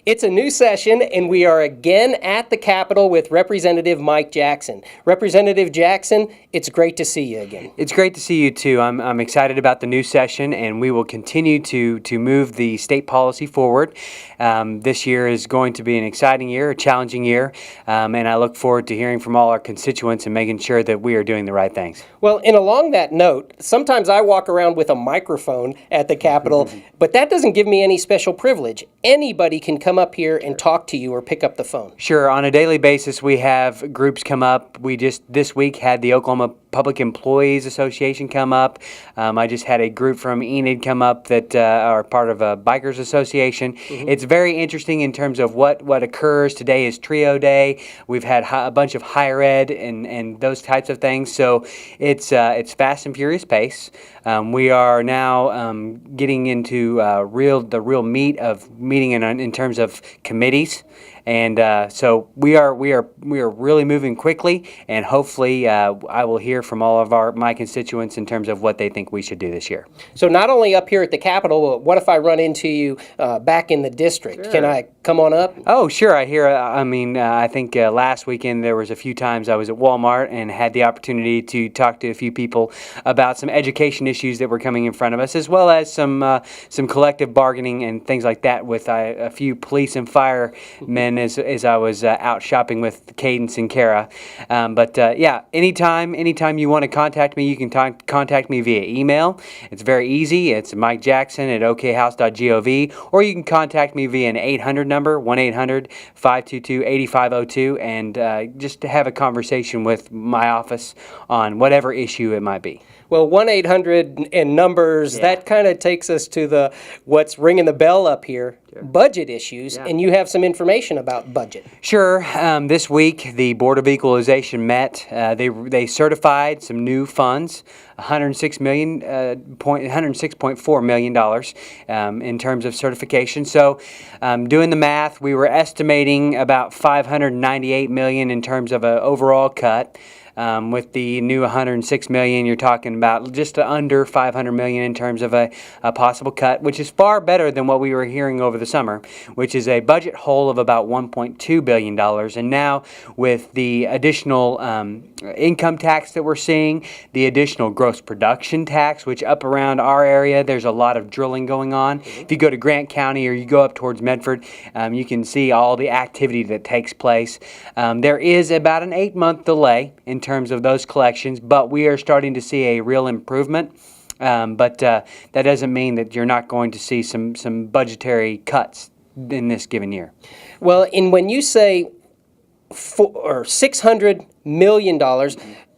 It's a new session, and we are again at the Capitol with Representative Mike Jackson. Representative Jackson, it's great to see you again. It's great to see you too. I'm excited about the new session, and we will continue to move the state policy forward. This year is going to be an exciting year, a challenging year, and I look forward to hearing from all our constituents and making sure that we are doing the right things. Well, and along that note, sometimes I walk around with a microphone at the Capitol, but that doesn't give me any special privilege. Anybody can come up here and talk to you or pick up the phone. Sure. On a daily basis, we have groups come up. We just this week had the Oklahoma Public Employees Association come up. I just had a group from Enid come up that are part of a bikers association. It's very interesting in terms of what occurs. Today is Trio Day. We've had a bunch of higher ed and those types of things. So it's fast and furious pace. We are now getting into the real meat of meeting in terms of committees. And so we are really moving quickly, and hopefully I will hear from all of my constituents in terms of what they think we should do this year. So not only up here at the Capitol, but what if I run into you back in the district? Sure. Can I come on up? Oh, sure. I think last weekend there was a few times I was at Walmart and had the opportunity to talk to a few people about some education issues that were coming in front of us, as well as some collective bargaining and things like that with a few police and firemen as I was out shopping with Cadence and Kara. Yeah, anytime you want to contact me, you can contact me via email. It's very easy. It's mikejackson@okhouse.gov, or you can contact me via an 800 number, 1-800-522-8502, and just to have a conversation with my office on whatever issue it might be. Well, 1-800 and numbers, Yeah. that kind of takes us to what's ringing the bell up here, budget issues, Yeah. and you have some information about budget. Sure. This week, the Board of Equalization met. They certified some new funds, $106.4 million in terms of certification. So, doing the math, we were estimating about $598 million in terms of an overall cut. With the new $106 million, you're talking about just under $500 million in terms of a possible cut, which is far better than what we were hearing over the summer, which is a budget hole of about $1.2 billion. And now with the additional income tax that we're seeing, the additional gross production tax, which up around our area, there's a lot of drilling going on. If you go to Grant County or you go up towards Medford, you can see all the activity that takes place. There is about an 8-month delay in terms of those collections, but we are starting to see a real improvement. But that doesn't mean that you're not going to see some budgetary cuts in this given year. Well, and when you say $600 million,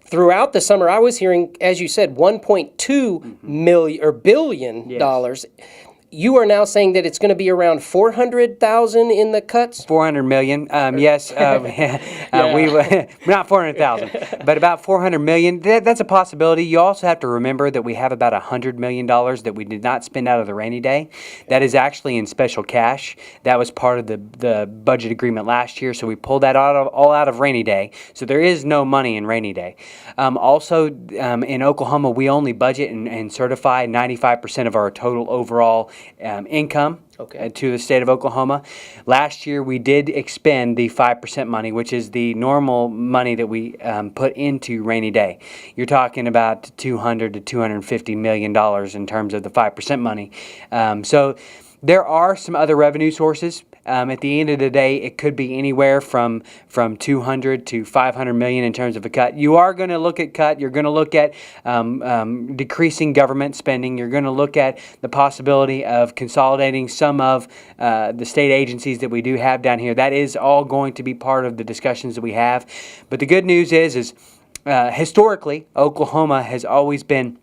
throughout the summer, I was hearing, as you said, $1.2 billion. You are now saying that it's going to be around 400,000 in the cuts? 400 million, yes. We not 400,000, but about 400 million. That's a possibility. You also have to remember that we have about $100 million that we did not spend out of the rainy day. That is actually in special cash. That was part of the budget agreement last year, so we pulled that all out of rainy day. So there is no money in rainy day. Also, in Oklahoma, we only budget and certify 95% of our total overall income to the state of Oklahoma. Last year, we did expend the 5% money, which is the normal money that we put into rainy day. You're talking about $200 to $250 million in terms of the 5% money. So there are some other revenue sources. At the end of the day, it could be anywhere from 200 to 500 million in terms of a cut. You are going to look at cut. You're going to look at decreasing government spending. You're going to look at the possibility of consolidating some of the state agencies that we do have down here. That is all going to be part of the discussions that we have. But the good news is historically, Oklahoma has always been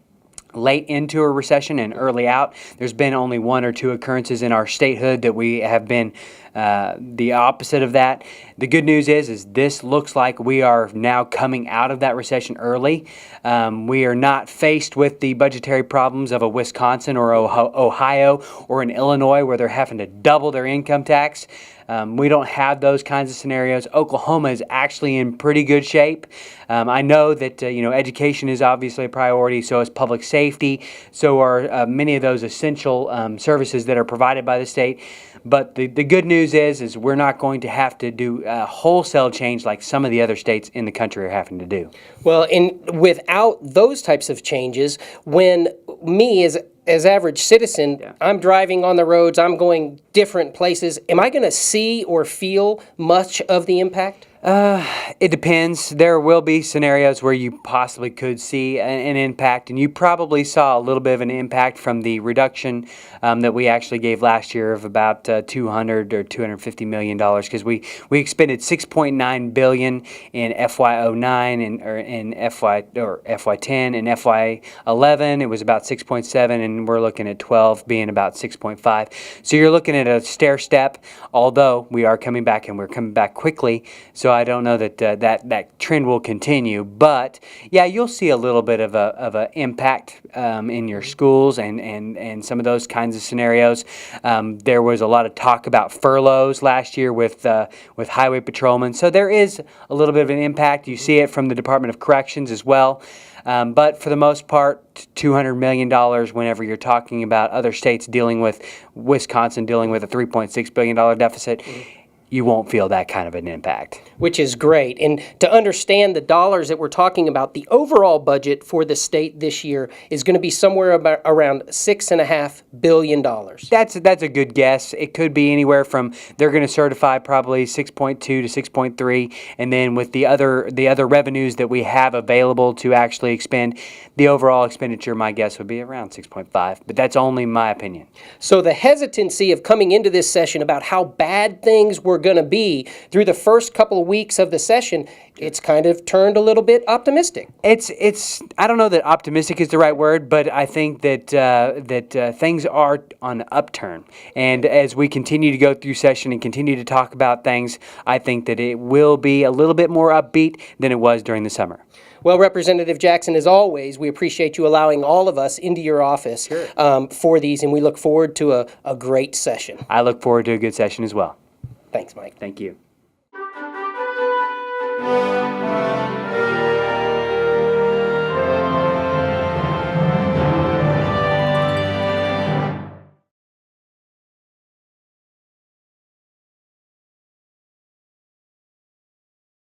late into a recession and early out. There's been only 1 or 2 occurrences in our statehood that we have been the opposite of that. The good news is this looks like we are now coming out of that recession early. We are not faced with the budgetary problems of a Wisconsin or Ohio or an Illinois where they're having to double their income tax. We don't have those kinds of scenarios. Oklahoma is actually in pretty good shape. I know that education is obviously a priority, so is public safety, so are many of those essential services that are provided by the state. But the good news is we're not going to have to do a wholesale change like some of the other states in the country are having to do. Well, and without those types of changes, when me as average citizen, I'm driving on the roads, I'm going different places, am I going to see or feel much of the impact? It depends. There will be scenarios where you possibly could see an impact, and you probably saw a little bit of an impact from the reduction that we actually gave last year of about $200 or $250 million, because we expended $6.9 billion in FY09 and or in FY10 and FY11. It was about 6.7, and we're looking at 12 being about 6.5. So you're looking at a stair step. Although we are coming back, and we're coming back quickly. So I don't know that that trend will continue, but yeah, you'll see a little bit of a impact in your schools and some of those kinds of scenarios. There was a lot of talk about furloughs last year with highway patrolmen, so there is a little bit of an impact. You see it from the Department of Corrections as well. But for the most part, $200 million whenever you're talking about other states dealing with, Wisconsin dealing with a $3.6 billion deficit, you won't feel that kind of an impact. Which is great. And to understand the dollars that we're talking about, the overall budget for the state this year is going to be somewhere about around $6.5 billion. That's a good guess. It could be anywhere from, they're going to certify probably 6.2 to 6.3, and then with the other revenues that we have available to actually expend, the overall expenditure, my guess would be around 6.5, but that's only my opinion. So the hesitancy of coming into this session about how bad things were going to be through the first couple of weeks of the session, it's kind of turned a little bit optimistic. It's I don't know that optimistic is the right word, but I think that things are on the upturn. And as we continue to go through session and continue to talk about things, I think that it will be a little bit more upbeat than it was during the summer. Well, Representative Jackson, as always, we appreciate you allowing all of us into your office for these, and we look forward to a great session. I look forward to a good session as well. Thanks, Mike. Thank you.